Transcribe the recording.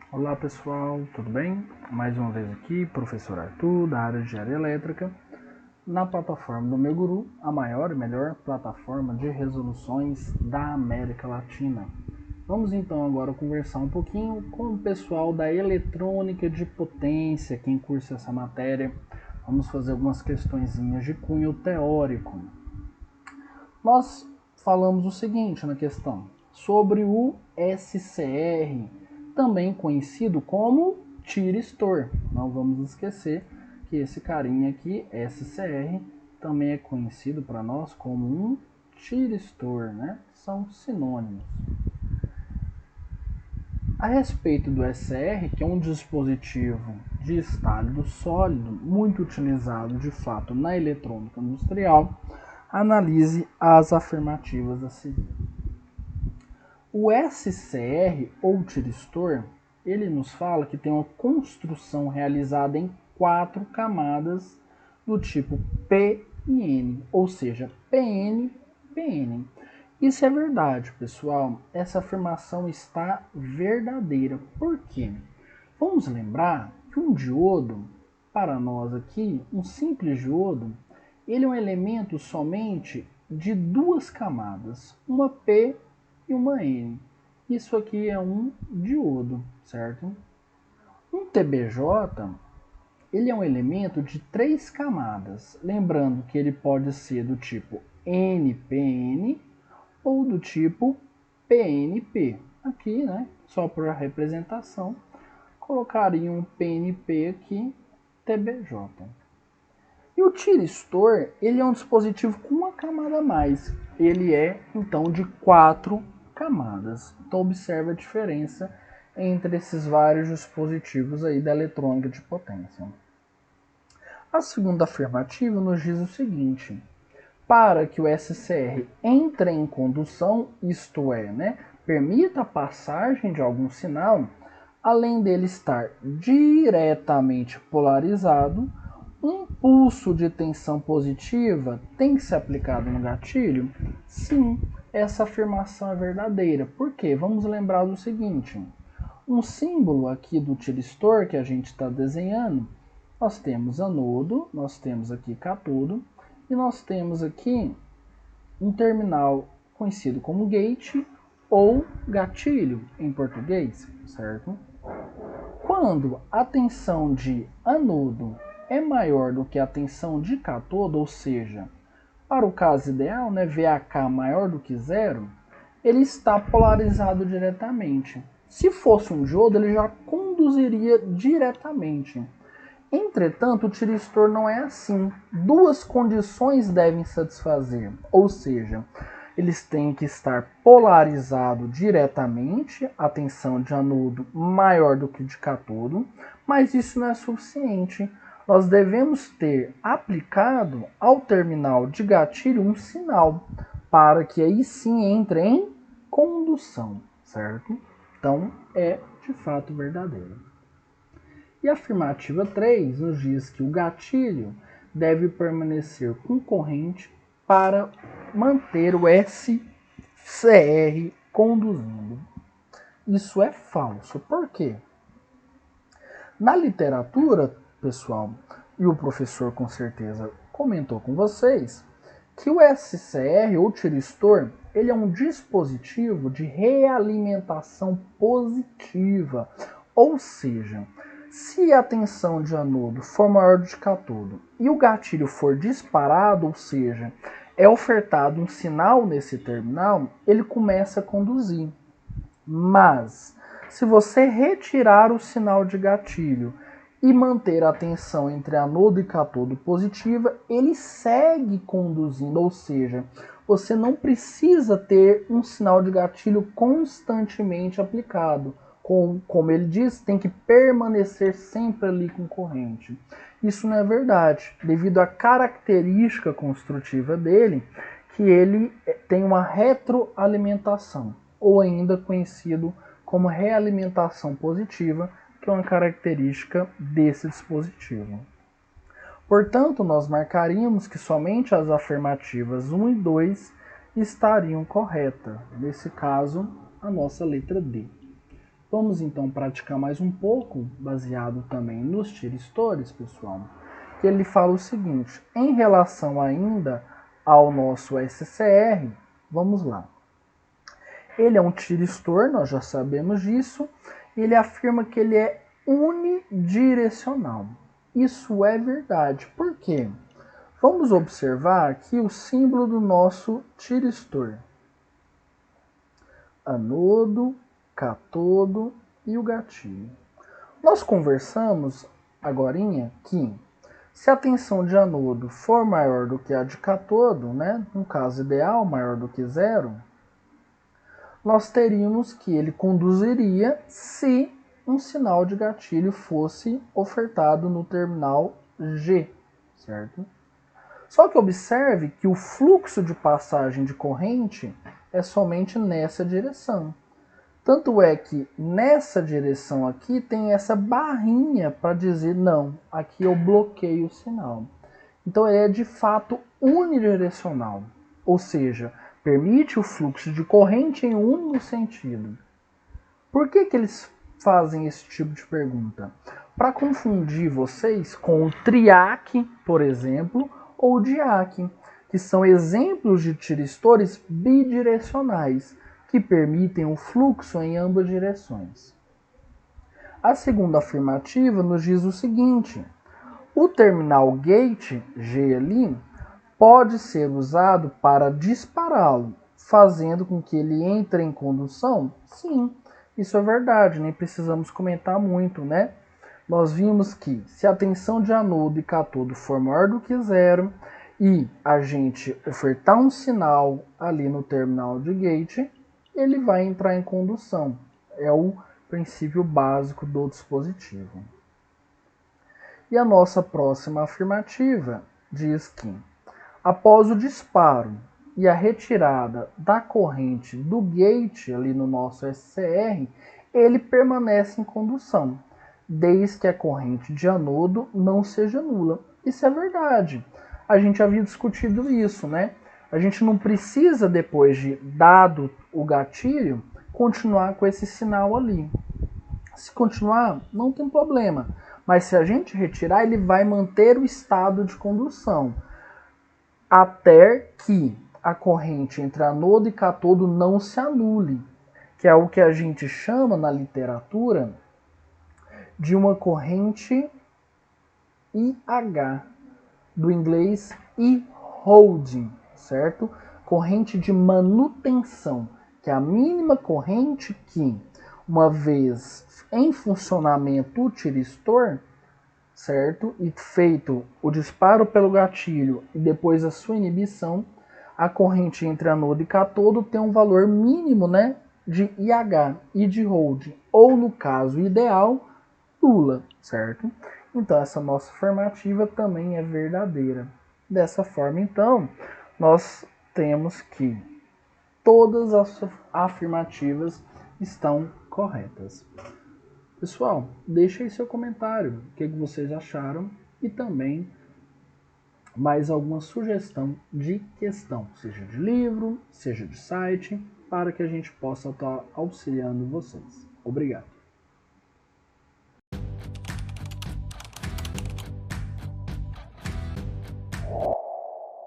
Olá pessoal, tudo bem? Mais uma vez aqui, professor Arthur, da área de Engenharia Elétrica, na plataforma do meu guru, a maior e melhor plataforma de resoluções da América Latina. Vamos então agora conversar um pouquinho com o pessoal da eletrônica de potência, quem cursa essa matéria. Vamos fazer algumas questõezinhas de cunho teórico. Nós falamos o seguinte na questão, sobre o SCR, também conhecido como tiristor. Não vamos esquecer que esse carinha aqui, SCR, também é conhecido para nós como um tiristor, né? São sinônimos. A respeito do SCR, que é um dispositivo de estado sólido, muito utilizado de fato na eletrônica industrial, analise as afirmativas a seguir. O SCR, ou tiristor, ele nos fala que tem uma construção realizada em 4 camadas do tipo P e N, ou seja, PN, PN. Isso é verdade, pessoal. Essa afirmação está verdadeira. Por quê? Vamos lembrar que um diodo, para nós aqui, um simples diodo, ele é um elemento somente de 2 camadas, uma P e uma N. Isso aqui é um diodo, certo? Um TBJ, ele é um elemento de 3 camadas, lembrando que ele pode ser do tipo NPN ou do tipo PNP. Aqui, né, só para representação, colocaria um PNP aqui, TBJ. E o tiristor, ele é um dispositivo com uma camada a mais. Ele é, então, de 4 camadas. Então, observe a diferença entre esses vários dispositivos aí da eletrônica de potência. A segunda afirmativa nos diz o seguinte: para que o SCR entre em condução, isto é, permita a passagem de algum sinal, além dele estar diretamente polarizado, um pulso de tensão positiva tem que ser aplicado no gatilho? Sim, essa afirmação é verdadeira. Por quê? Vamos lembrar do seguinte: um símbolo aqui do tiristor que a gente está desenhando, nós temos anodo, nós temos aqui catodo, e nós temos aqui um terminal conhecido como gate ou gatilho em português, certo? Quando a tensão de anodo é maior do que a tensão de catodo, ou seja, para o caso ideal, VAK maior do que zero, ele está polarizado diretamente. Se fosse um diodo, ele já conduziria diretamente. Entretanto, o tiristor não é assim. 2 condições devem satisfazer, ou seja, eles têm que estar polarizados diretamente, a tensão de anodo maior do que de catodo, mas isso não é suficiente. Nós devemos ter aplicado ao terminal de gatilho um sinal, para que aí sim entre em condução, certo? Então, é de fato verdadeiro. E a afirmativa 3 nos diz que o gatilho deve permanecer com corrente para manter o SCR conduzindo. Isso é falso. Por quê? Na literatura, pessoal, e o professor com certeza comentou com vocês, que o SCR ou tiristor, ele é um dispositivo de realimentação positiva, ou seja, se a tensão de anodo for maior do que catodo e o gatilho for disparado, ou seja, é ofertado um sinal nesse terminal, ele começa a conduzir. Mas, se você retirar o sinal de gatilho e manter a tensão entre anodo e catodo positiva, ele segue conduzindo, ou seja, você não precisa ter um sinal de gatilho constantemente aplicado. Como ele diz, tem que permanecer sempre ali com corrente. Isso não é verdade, devido à característica construtiva dele, que ele tem uma retroalimentação, ou ainda conhecido como realimentação positiva, que é uma característica desse dispositivo. Portanto, nós marcaríamos que somente as afirmativas 1 e 2 estariam corretas. Nesse caso, a nossa letra D. Vamos então praticar mais um pouco, baseado também nos tiristores, pessoal, que ele fala o seguinte, em relação ainda ao nosso SCR, vamos lá. Ele é um tiristor, nós já sabemos disso, e ele afirma que ele é unidirecional. Isso é verdade. Por quê? Vamos observar aqui o símbolo do nosso tiristor. Anodo, cátodo e o gatilho. Nós conversamos agorinha que se a tensão de anodo for maior do que a de cátodo, né, no caso ideal, maior do que zero, nós teríamos que ele conduziria se um sinal de gatilho fosse ofertado no terminal G, certo? Só que observe que o fluxo de passagem de corrente é somente nessa direção. Tanto é que nessa direção aqui tem essa barrinha para dizer não, aqui eu bloqueio o sinal. Então ele é de fato unidirecional, ou seja, permite o fluxo de corrente em um único sentido. Por que eles fazem esse tipo de pergunta? Para confundir vocês com o triac, por exemplo, ou o diac, que são exemplos de tiristores bidirecionais, que permitem o fluxo em ambas direções. A segunda afirmativa nos diz o seguinte, o terminal gate, G ali, pode ser usado para dispará-lo, fazendo com que ele entre em condução? Sim, isso é verdade, nem precisamos comentar muito, né? Nós vimos que se a tensão de anodo e cátodo for maior do que zero e a gente ofertar um sinal ali no terminal de gate, ele vai entrar em condução. É o princípio básico do dispositivo. E a nossa próxima afirmativa diz que, após o disparo e a retirada da corrente do gate ali no nosso SCR, ele permanece em condução, desde que a corrente de anodo não seja nula. Isso é verdade. A gente havia discutido isso, né? A gente não precisa, depois de dado o gatilho, continuar com esse sinal ali. Se continuar, não tem problema. Mas se a gente retirar, ele vai manter o estado de condução até que a corrente entre anodo e cátodo não se anule, que é o que a gente chama na literatura de uma corrente IH, do inglês e-holding, certo? Corrente de manutenção, que é a mínima corrente que, uma vez em funcionamento o tiristor, certo? E feito o disparo pelo gatilho e depois a sua inibição, a corrente entre anodo e cátodo tem um valor mínimo, né, de IH e de hold, ou no caso ideal, nula, certo? Então essa nossa afirmativa também é verdadeira. Dessa forma, então, nós temos que todas as afirmativas estão corretas. Pessoal, deixe aí seu comentário, o que vocês acharam e também mais alguma sugestão de questão, seja de livro, seja de site, para que a gente possa estar auxiliando vocês. Obrigado.